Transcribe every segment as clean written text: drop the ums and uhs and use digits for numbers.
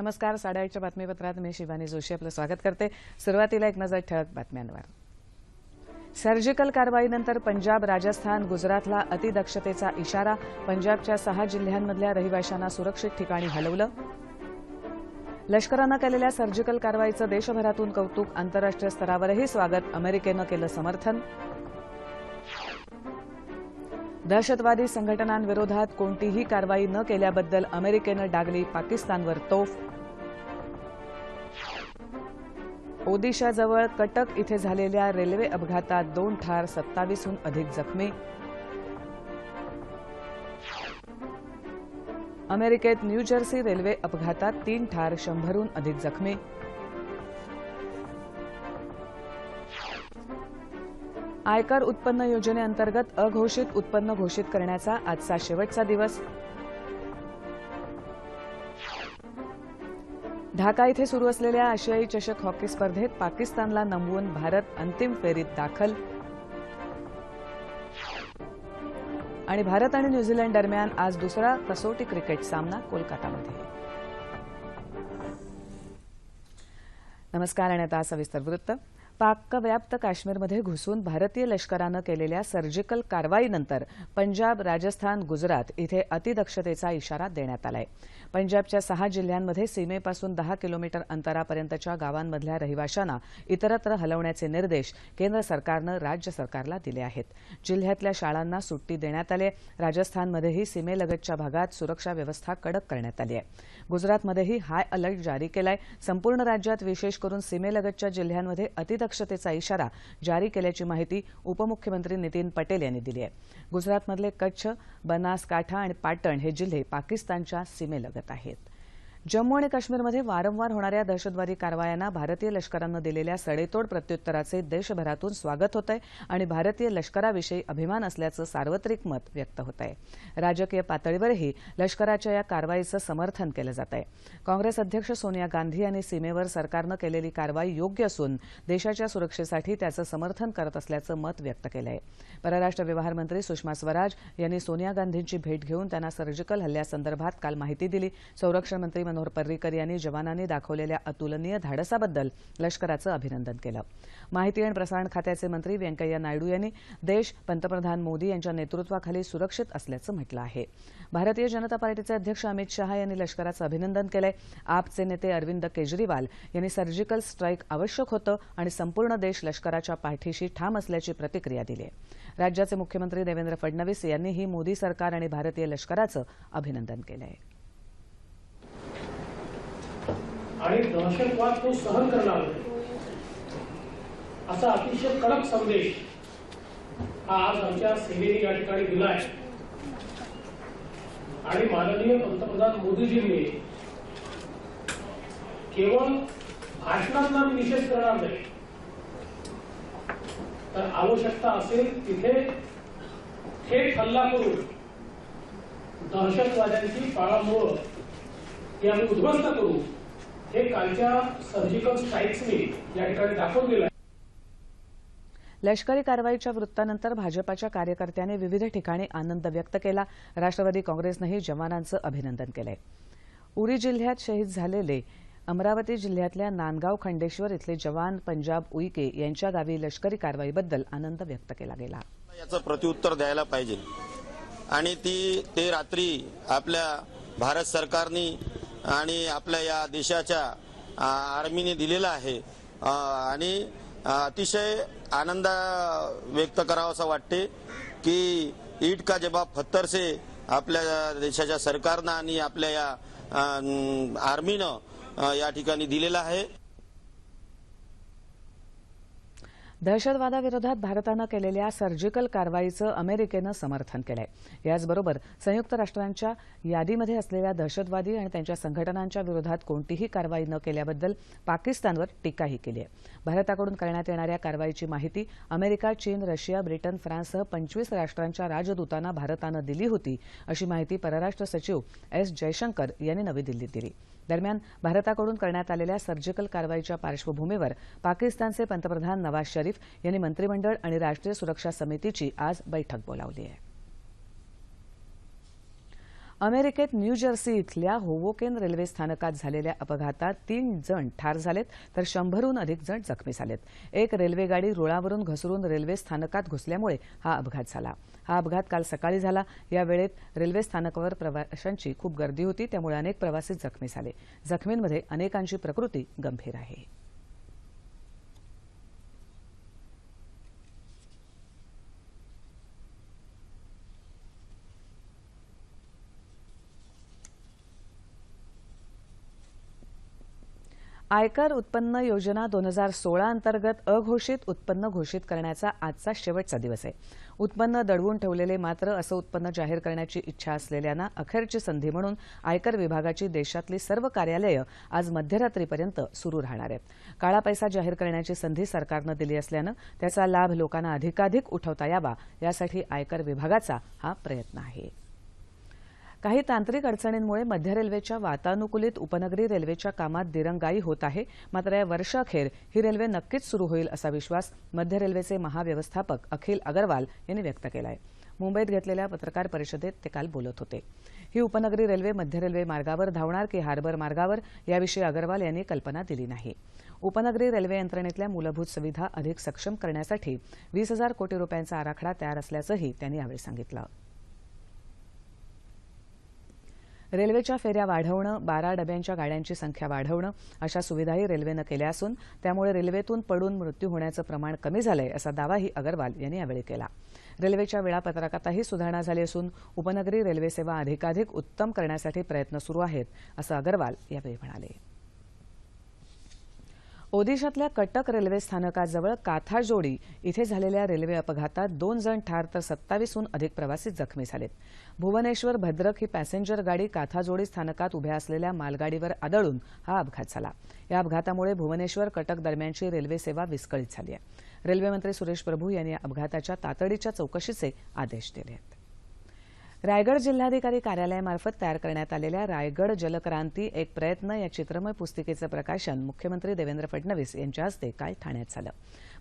नमस्कार. 8:30च्या बातमीपत्रात मी शिवानी जोशी आपलं स्वागत करते. सुरुवातीला एक नजर ठळक बातम्यांवर. सर्जिकल कारवाईनंतर पंजाब, राजस्थान, गुजरातला अतिदक्षतेचा इशारा. पंजाबच्या 6 जिल्ह्यांमधल्या रहिवाशांना सुरक्षित ठिकाणी हलवलं. लष्करानं केलेल्या सर्जिकल कारवाईचं देशभरातून कौतुक. आंतरराष्ट्रीय स्तरावरही स्वागत. अमेरिकेनं केलं समर्थन. दहशतवादी संघटनांविरोधात कोणतीही कारवाई न केल्याबद्दल अमेरिकेनं डागली पाकिस्तानवर तोफ. ओदिशाजवळ कटक इथे झालेल्या रेल्वे अपघातात 2 ठार, 27हून अधिक जखमी. अमेरिकेत न्यूजर्सी रेल्वे अपघातात 3 ठार, 100हून अधिक जखमी. आयकर उत्पन्न योजनेअंतर्गत अघोषित उत्पन्न घोषित करण्याचा आजचा शेवटचा दिवस. ढाका इथे सुरू असलेल्या आशियाई चषक हॉकी स्पर्धेत पाकिस्तानला नमवून भारत अंतिम फेरीत दाखल. आणि भारत आणि न्यूझीलंड दरम्यान आज दुसरा कसोटी क्रिकेट सामना कोलकातामध्ये. नमस्कार. आणि आता सविस्तर वृत्त. पाकव्याप्त काश्मीरमध्ये घुसून भारतीय लष्करानं केलेल्या सर्जिकल कारवाईनंतर पंजाब, राजस्थान, गुजरात इथे अतिदक्षतेचा इशारा देण्यात आलाय. पंजाबच्या 6 जिल्ह्यांमध्ये सीमेपासून 10 किलोमीटर अंतरापर्यंतच्या गावांमधल्या रहिवाशांना इतरत्र हलवण्याचे निर्देश केंद्र सरकारनं राज्य सरकारला दिले आहेत. जिल्ह्यातल्या शाळांना सुट्टी देण्यात आली आहे. राजस्थानमध्येही सीमेलगतच्या भागात सुरक्षा व्यवस्था कडक करण्यात आली आहे. गुजरातमध्येही हाय अलर्ट जारी केलाय. संपूर्ण राज्यात विशेष करून सीमेलगतच्या जिल्ह्यांमध्ये अतिदक्षतेचा इशारा जारी केल्याची माहिती उपमुख्यमंत्री नितीन पटेल यांनी दिली आहे. गुजरातमधले कच्छ, बनासकांठा आणि पाटण हे जिल्हे पाकिस्तानच्या सीमेलगत आहेत. जम्मू आणि काश्मीरमध्ये वारंवार होणाऱ्या दहशतवादी कारवायांना भारतीय लष्करानं दिलेल्या सडेतोड प्रत्युत्तराचे देशभरातून स्वागत होत आहे आणि भारतीय लष्कराविषयी अभिमान असल्याचं सार्वत्रिक मत व्यक्त होत आहे. राजकीय पातळीवरही लष्कराच्या या कारवाईचं समर्थन केलं जात आहे. काँग्रेस अध्यक्ष सोनिया गांधी यांनी सीमेवर सरकारनं केलेली कारवाई योग्य असून देशाच्या सुरक्षेसाठी त्याचं समर्थन करत असल्याचं मत व्यक्त केलं आहे. परराष्ट्र व्यवहार मंत्री सुषमा स्वराज यांनी सोनिया गांधींची भेट घेऊन त्यांना सर्जिकल हल्ल्यासंदर्भात काल माहिती दिली. संरक्षण मंत्री मनोहर पर्रिकर यांनी जवानांनी दाखवलेल्या अतुलनीय धाडसाबद्दल लष्कराचं अभिनंदन केलं. माहिती आणि प्रसारण खात्याचे मंत्री व्यंकय्या नायडू यांनी देश पंतप्रधान मोदी यांच्या नेतृत्वाखाली सुरक्षित असल्याचं म्हटलं आहे. भारतीय जनता पार्टीचे अध्यक्ष अमित शहा यांनी लष्कराचं अभिनंदन केलंय. आपचे नेते अरविंद केजरीवाल यांनी सर्जिकल स्ट्राईक आवश्यक होतं आणि संपूर्ण देश लष्कराच्या पाठीशी ठाम असल्याची प्रतिक्रिया दिली आहे. राज्याचे मुख्यमंत्री देवेंद्र फडणवीस यांनीही मोदी सरकार आणि भारतीय लष्कराचं अभिनंदन केलं आहे. आणि दहशतवाद तो सहन करणार नाही असा अतिशय कडक संदेश हा आज आमच्या सेनेने या ठिकाणी दिलाय. आणि माननीय पंतप्रधान मोदीजींनी केवळ भाषणांना निषेध करणार नाही, तर आवश्यकता असेल तिथे थेट हल्ला करून दहशतवाद्यांची पाळंमुळं ती आम्ही उद्ध्वस्त करू, हे कालच्या सर्जिकल स्ट्राईक्सनी या ठिकाणी दाखवून दिलं. लष्करी कारवाईच्या वृत्तानंतर भाजपाच्या कार्यकर्त्यांनी विविध ठिकाणी आनंद व्यक्त केला. राष्ट्रवादी काँग्रेसनंही जवानांचं अभिनंदन केलंय. उरी जिल्ह्यात शहीद झालेले अमरावती जिल्ह्यातल्या नांदगाव खंडेश्वर इथले जवान पंजाब उईके यांच्या गावी लष्करी कारवाईबद्दल आनंद व्यक्त केला गेला. याचं प्रत्युत्तर द्यायला पाहिजे आणि ते रात्री आपल्या भारत सरकारने आणि आपल्या या देशाच्या आर्मीने दिलेला आहे आणि अतिशय आनंद व्यक्त करावा असं वाटते की ईद का जवाब पत्थर से आपल्या देशाच्या सरकारनं आणि आपल्या या आर्मीनं या ठिकाणी दिलेला आहे. दहशतवादाविरोधात भारतानं केलेल्या सर्जिकल कारवाईचं अमेरिकेनं समर्थन केलंय. याचबरोबर संयुक्त राष्ट्रांच्या यादीमध्ये असलेल्या दहशतवादी आणि त्यांच्या संघटनांच्या विरोधात कोणतीही कारवाई न केल्याबद्दल पाकिस्तानवर टीकाही केली आहे. भारताकडून करण्यात येणाऱ्या कारवाईची माहिती अमेरिका, चीन, रशिया, ब्रिटन, फ्रान्ससह 25 राष्ट्रांच्या राजदूतांना भारतानं दिली होती, अशी माहिती परराष्ट्र सचिव एस जयशंकर यांनी नवी दिल्लीत दिली. दरम्यान भारताकडून करण्यात आलेल्या सर्जिकल कारवाईच्या पार्श्वभूमीवर पाकिस्तानचे पंतप्रधान नवाज शरीफ यांनी मंत्रिमंडळ आणि राष्ट्रीय सुरक्षा समितीची आज बैठक बोलावली आहे. अमेरिकेत न्यू जर्सी इथल्या होवोकेन रेल्वे स्थानकात झालेल्या अपघातात 3 जण ठार झालेत तर 100हून अधिक जण जखमी झालेत. एक रेल्वेगाडी रुळावरून घसरून रेल्वे स्थानकात घुसल्यामुळे हा अपघात झाला. हा अपघात काल सकाळी झाला. या वेळेत रेल्वे स्थानकावर प्रवाशांची खूप गर्दी होती, त्यामुळे अनेक प्रवासी जखमी झाले. जखमींमध्ये अनेकांची प्रकृती गंभीर आहे. आयकर उत्पन्न योजना 2016 अंतर्गत अघोषित उत्पन्न घोषित करण्याचा आजचा शेवटचा दिवस आहे. उत्पन्न दडवून ठेवलेले मात्र असं उत्पन्न जाहीर करण्याची इच्छा असलेल्यांना अखेरची संधी म्हणून आयकर विभागाची देशातली सर्व कार्यालयं आज मध्यरात्रीपर्यंत सुरू राहणार आहेत. काळा पैसा जाहीर करण्याची संधी सरकारनं दिली असल्यानं त्याचा लाभ लोकांना अधिकाधिक उठवता यावा यासाठी आयकर विभागाचा हा प्रयत्न आहे. काही तांत्रिक अडचणींमुळे मध्य रेल्वेच्या वातानुकूलित उपनगरी रेल्वेच्या कामात दिरंगाई होत आहे. मात्र या वर्षअखेर ही रेल्वे नक्कीच सुरू होईल असा विश्वास मध्य रेल्वेचे महाव्यवस्थापक अखिल अगरवाल यांनी व्यक्त केला आहे. मुंबईत घेतलेल्या पत्रकार परिषदेत ते काल बोलत होते. ही उपनगरी रेल्वे मध्य रेल्वे मार्गावर धावणार की हार्बर मार्गावर याविषयी अगरवाल यांनी कल्पना दिली नाही. उपनगरी रेल्वे यंत्रणेतल्या मूलभूत सुविधा अधिक सक्षम करण्यासाठी 20,000 कोटी रुपयांचा आराखडा तयार असल्याचंही त्यांनी यावेळी सांगितलं. रेल्वेच्या फेऱ्या वाढवणं, 12 डब्यांच्या गाड्यांची संख्या वाढवणं अशा सुविधाही रेल्वेनं केल्या असून त्यामुळे रेल्वेतून पडून मृत्यू होण्याचं प्रमाण कमी झालंय असा दावाही अगरवाल यांनी यावेळी केला. रेल्वेच्या वेळापत्रकातही सुधारणा झाली असून उपनगरी रेल्वे सेवा अधिकाधिक उत्तम करण्यासाठी प्रयत्न सुरू आहेत असं अगरवाल यावेळी म्हणाले. ओदिशातल्या कटक रेल्वे स्थानकाजवळ काथाजोडी इथे झालेल्या रेल्वे अपघातात 2 जण ठार तर 27हून अधिक प्रवासी जखमी झालेत. भुवनेश्वर भद्रक ही पॅसेंजर गाडी काथाजोडी स्थानकात उभ्या असलेल्या मालगाडीवर आदळून हा अपघात झाला. या अपघातामुळे भुवनेश्वर कटक दरम्यानची रेल्वे सेवा विस्कळीत झाली आहे. रेल्वेमंत्री सुरेश प्रभू यांनी या अपघाताच्या तातडीच्या चौकशीचे आदेश दिले आहेत. रायगड जिल्हाधिकारी कार्यालयामार्फत तयार करण्यात आलेल्या रायगड जलक्रांती एक प्रयत्न या चित्रमय पुस्तिकेचं प्रकाशन मुख्यमंत्री देवेंद्र फडणवीस यांच्या हस्ते काल ठाण्यात झालं.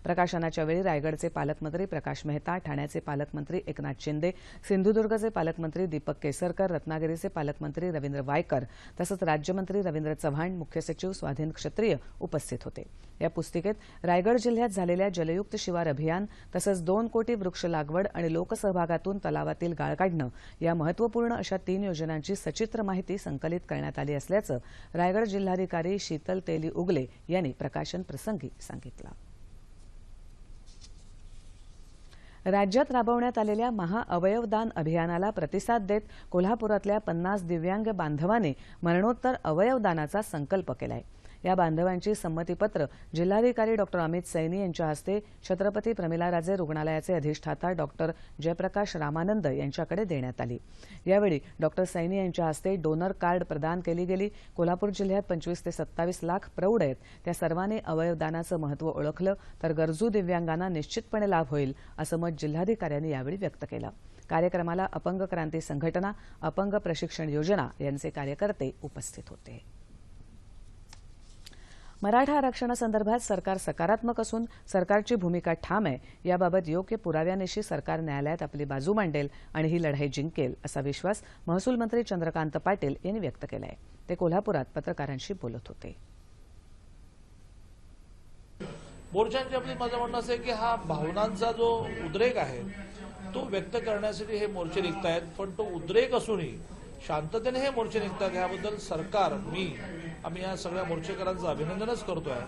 प्रकाशनाच्या वेळी रायगडचे पालकमंत्री प्रकाश मेहता, ठाण्याचे पालकमंत्री एकनाथ शिंदे, सिंधुदुर्गचे पालकमंत्री दीपक केसरकर, रत्नागिरीचे पालकमंत्री रवींद्र वायकर तसंच राज्यमंत्री रवींद्र चव्हाण, मुख्य सचिव स्वाधीन क्षत्रिय उपस्थित होते. या पुस्तिकेत रायगड जिल्ह्यात झालेल्या जलयुक्त शिवार अभियान तसंच 2 कोटी वृक्ष लागवड आणि लोकसहभागातून तलावातील गाळ काढणं या महत्वपूर्ण अशा 3 योजनांची सचित्र माहिती संकलित करण्यात आली असल्याचं रायगड जिल्हाधिकारी शीतल तेली उगले यांनी प्रकाशन प्रसंगी सांगितलं. राज्यात राबवण्यात आलेल्या महाअवयवदान अभियानाला प्रतिसाद देत कोल्हापुरातल्या 50 दिव्यांग बांधवांनी मरणोत्तर अवयवदानाचा संकल्प केलाय. या बांधवांची संमतीपत्र जिल्हाधिकारी डॉ. अमित सैनी यांच्या हस्ते छत्रपती प्रमिलाराजे रुग्णालयाचे अधिष्ठाता डॉ. जयप्रकाश रामानंद यांच्याकडे देण्यात आली. यावेळी डॉ. सैनी यांच्या हस्ते डोनर कार्ड प्रदान केली गेली. कोल्हापूर जिल्ह्यात 25 ते 27 लाख प्रौढ आहेत. त्या सर्वांनी अवयवदानाचं महत्त्व ओळखलं तर गरजू दिव्यांगांना निश्चितपणे लाभ होईल असं मत जिल्हाधिकाऱ्यांनी यावेळी व्यक्त केलं. कार्यक्रमाला अपंग क्रांती संघटना, अपंग प्रशिक्षण योजना यांचे कार्यकर्ते उपस्थित होते. मराठा आरक्षणासंदर्भात सरकार सकारात्मक असून सरकारची भूमिका ठाम आहे. याबाबत योग्य पुराव्यानिशी सरकार न्यायालयात आपली बाजू मांडेल आणि ही लढाई जिंकेल असा विश्वास महसूल मंत्री चंद्रकांत पाटील यांनी व्यक्त केला आहे. ते कोल्हापुरात पत्रकारांशी बोलत होते. मोर्चांची आपली माझं म्हणणं असं आहे की हा भावनांचा जो उद्रेक आहे तो व्यक्त करण्यासाठी हे मोर्चे निघतायत. पण तो उद्रेक असूनही शांततेने हे मोर्चे निघतात याबद्दल सरकार, आम्ही या सगळ्या मोर्चेकरांचं अभिनंदनच करतोय.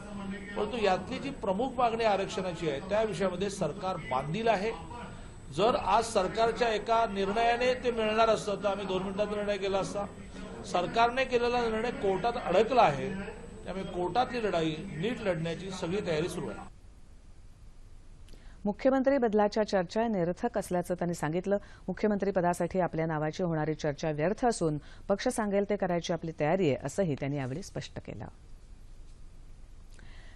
परंतु यातली जी प्रमुख मागणी आरक्षणाची आहे त्या विषयामध्ये सरकार बांधील आहे. जर आज सरकारच्या एका निर्णयाने ते मिळणार असतं तर आम्ही 2 मिनिटात निर्णय केला असता. सरकारने केलेला निर्णय कोर्टात अडकला आहे. त्यामुळे कोर्टातली लढाई नीट लढण्याची सगळी तयारी सुरू आहे. मुख्यमंत्री बदलाच्या चर्चा निरर्थक असल्याचं त्यांनी सांगितलं. मुख्यमंत्रीपदासाठी आपल्या नावाची होणारी चर्चा व्यर्थ असून पक्ष सांगेल ते करायची आपली तयारी आहे असंही त्यांनी यावेळी स्पष्ट केलं.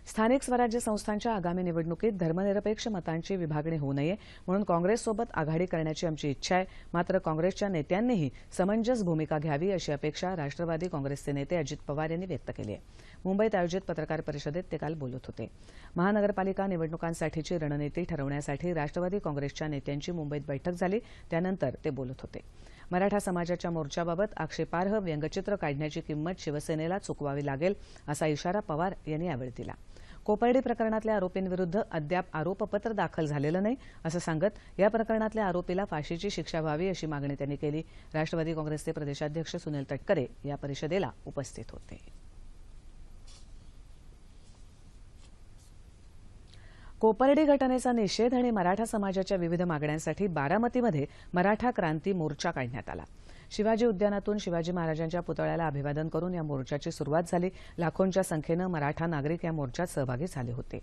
स्थानिक स्वराज्य संस्थांच्या आगामी निवडणुकीत धर्मनिरपेक्ष मतांची विभागणी होऊ नये म्हणून काँग्रेससोबत आघाडी करण्याची आमची इच्छा आहे. मात्र काँग्रेसच्या नेत्यांनीही समंजस भूमिका घ्यावी अशी अपेक्षा राष्ट्रवादी काँग्रेसचे नेते अजित पवार यांनी व्यक्त केली आहे. मुंबईत आयोजित पत्रकार परिषदेत ते काल बोलत होते. महानगरपालिका निवडणुकांसाठीची रणनीती ठरवण्यासाठी राष्ट्रवादी काँग्रेसच्या नेत्यांची मुंबईत बैठक झाली. त्यानंतर ते बोलत होते. मराठा समाजाच्या मोर्चाबाबत आक्षेपार्ह व्यंगचित्र काढण्याची किंमत शिवसेनेला चुकवावी लागेल असा इशारा पवार यांनी यावेळी दिला. कोपर्डी प्रकरणातल्या आरोपींविरुद्ध अद्याप आरोपपत्र दाखल झालेलं नाही असं सांगत या प्रकरणातल्या आरोपीला फाशीची शिक्षा व्हावी अशी मागणी त्यांनी केली. राष्ट्रवादी काँग्रेसचे प्रदेशाध्यक्ष सुनील तटकरे या परिषदेला उपस्थित होते. कोपर्डी घटनेचा निषेध आणि मराठा समाजाच्या विविध मागण्यांसाठी बारामतीमध्ये मराठा क्रांती मोर्चा काढण्यात आला. शिवाजी उद्यानातून शिवाजी महाराजांच्या पुतळ्याला अभिवादन करून या मोर्चाची सुरुवात झाली. लाखोंच्या संख्येनं मराठा नागरिक या मोर्चात सहभागी झाले होते.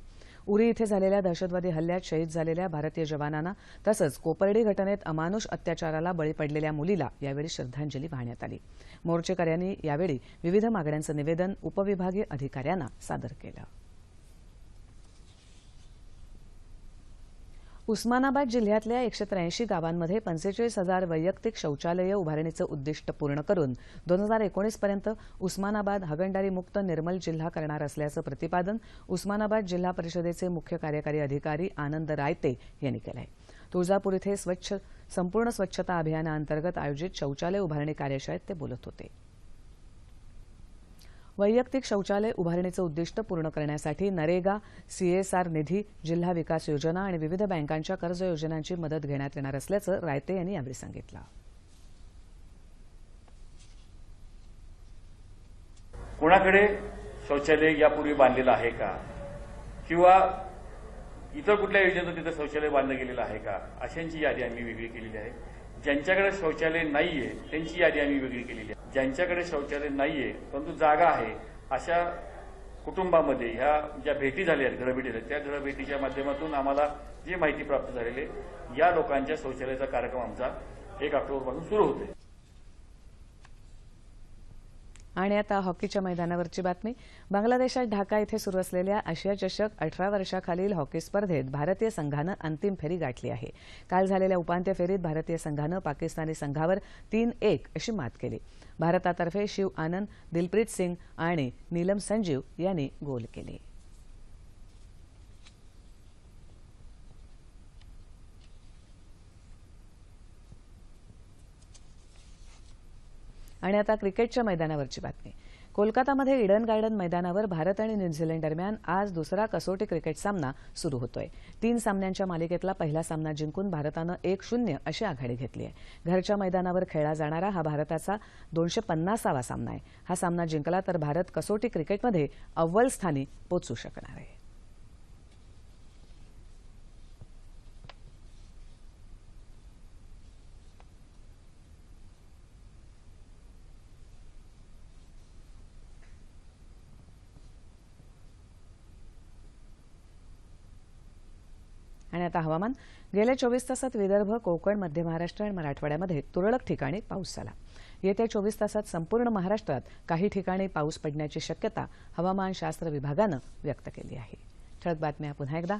उरी इथे झालेल्या दहशतवादी हल्ल्यात शहीद झालेल्या भारतीय जवानांना तसंच कोपर्डी घटनेत अमानुष अत्याचाराला बळी पडलेल्या मुलीला यावेळी श्रद्धांजली वाहण्यात आली. मोर्चेकऱ्यांनी यावेळी विविध मागण्यांचं निवेदन उपविभागीय अधिकाऱ्यांना सादर केलं. उस्मानाबाद जिल्ह्यातल्या 183 गावांमध्ये 45,000 वैयक्तिक शौचालये उभारणीचं उद्दिष्ट पूर्ण करून 2019 पर्यंत उस्मानाबाद हागणदारी मुक्त निर्मल जिल्हा करणार असल्याचं प्रतिपादन उस्मानाबाद जिल्हा परिषदेचे मुख्य कार्यकारी अधिकारी आनंद रायते यांनी केलं आहे. तुळजापूर इथे संपूर्ण स्वच्छता अभियानाअंतर्गत आयोजित शौचालय उभारणी कार्यशाळेत ते बोलत होते. वैयक्तिक शौचालय उभारणीचं उद्दिष्ट पूर्ण करण्यासाठी नरेगा, CSR निधी, जिल्हा विकास योजना आणि विविध बँकांच्या कर्ज योजनांची मदत घेण्यात येणार असल्याचं रायते यांनी यावेळी सांगितलं. कोणाकडे शौचालय यापूर्वी बांधलेलं आहे का किंवा इतर कुठल्या योजनेतून तिथं शौचालय बांधलं गेलेलं आहे का अशांची यादी आम्ही वेगळी केलेली आहे. ज्यांच्याकडे शौचालय नाहीये त्यांची यादी आम्ही वेगळी केलेली आहे. ज्यांच्याकडे शौचालय नाहीये परंतु जागा आहे अशा कुटुंबामध्ये ह्या ज्या भेटी झाल्या आहेत, घरभेटी झाल्या, त्या घरभेटीच्या माध्यमातून आम्हाला जी माहिती प्राप्त झालेली आहे या लोकांच्या शौचालयाचा कार्यक्रम आमचा 1 ऑक्टोबरपासून सुरू होतोय. आणि आता हॉकीच्या मैदानावरची बातमी. बांगलादेशात ढाका इथे सुरू असलेल्या आशिया चषक 18 वर्षाखालील हॉकी स्पर्धेत भारतीय संघानं अंतिम फेरी गाठली आहे. काल झालेल्या उपांत्य फेरीत भारतीय संघानं पाकिस्तानी संघावर 3-1 अशी मात केली. भारतातर्फे शिव आनंद, दिलप्रीत सिंग आणि नीलम संजीव यांनी गोल केले. आणि आता क्रिकेटच्या मैदानावरची बातमी. कोलकातामध्ये ईडन गार्डन मैदानावर भारत आणि न्यूझीलंड दरम्यान आज दुसरा कसोटी क्रिकेट सामना सुरू होतोय. 3 सामन्यांच्या मालिकेतला पहिला सामना जिंकून भारतानं 1-0 अशी आघाडी घेतली आहे. घरच्या मैदानावर खेळला जाणारा हा भारताचा 250वा सामना आहे. हा सामना जिंकला तर भारत कसोटी क्रिकेटमध्ये अव्वल स्थानी पोहोचू शकणार आहे. आणि आता हवामान. गेल्या 24 तासात विदर्भ, कोकण, मध्य महाराष्ट्र आणि मराठवाड्यामध्ये तुरळक ठिकाणी पाऊस झाला. येत्या 24 तासात संपूर्ण महाराष्ट्रात काही ठिकाणी पाऊस पडण्याची शक्यता हवामानशास्त्र विभागानं व्यक्त केली आहे. ठळक बातम्या पुन्हा एकदा.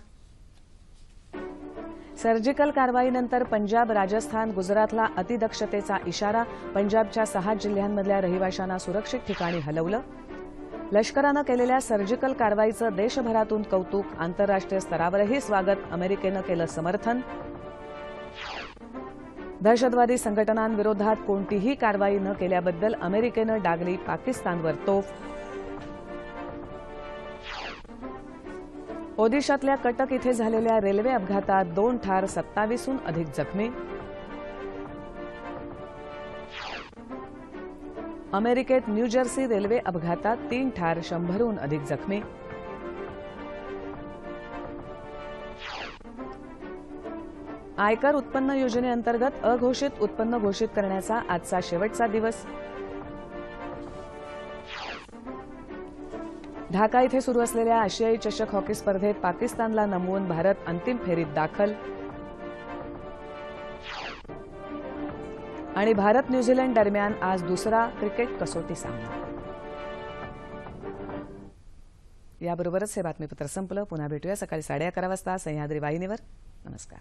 सर्जिकल कारवाईनंतर पंजाब, राजस्थान, गुजरातला अतिदक्षतेचा इशारा. पंजाबच्या 6 जिल्ह्यांमधल्या रहिवाशांना सुरक्षित ठिकाणी हलवलं. लष्करानं केलेल्या सर्जिकल कारवाईचं देशभरातून कौतुक. आंतरराष्ट्रीय स्तरावरही स्वागत. अमेरिकेनं केलं समर्थन. दहशतवादी संघटनांविरोधात कोणतीही कारवाई न केल्याबद्दल अमेरिकेनं डागली पाकिस्तानवर तोफ. ओदिशातल्या कटक इथे झालेल्या रेल्वे अपघातात 2 ठार, 27हून अधिक जखमी. अमेरिकेत न्यूजर्सी रेल्वे अपघातात 3 ठार, 100हून अधिक जखमी. आयकर उत्पन्न योजनेअंतर्गत अघोषित उत्पन्न घोषित करण्याचा आजचा शेवटचा दिवस. ढाका इथे सुरू असलेल्या आशियाई चषक हॉकी स्पर्धेत पाकिस्तानला नमवून भारत अंतिम फेरीत दाखल. आणि भारत न्यूझीलंड दरम्यान आज दुसरा क्रिकेट कसोटी सामना. याबरोबरच हे बातमीपत्र संपलं. पुन्हा भेटूया सकाळी 11:30 वाजता सह्याद्री वाहिनीवर. नमस्कार.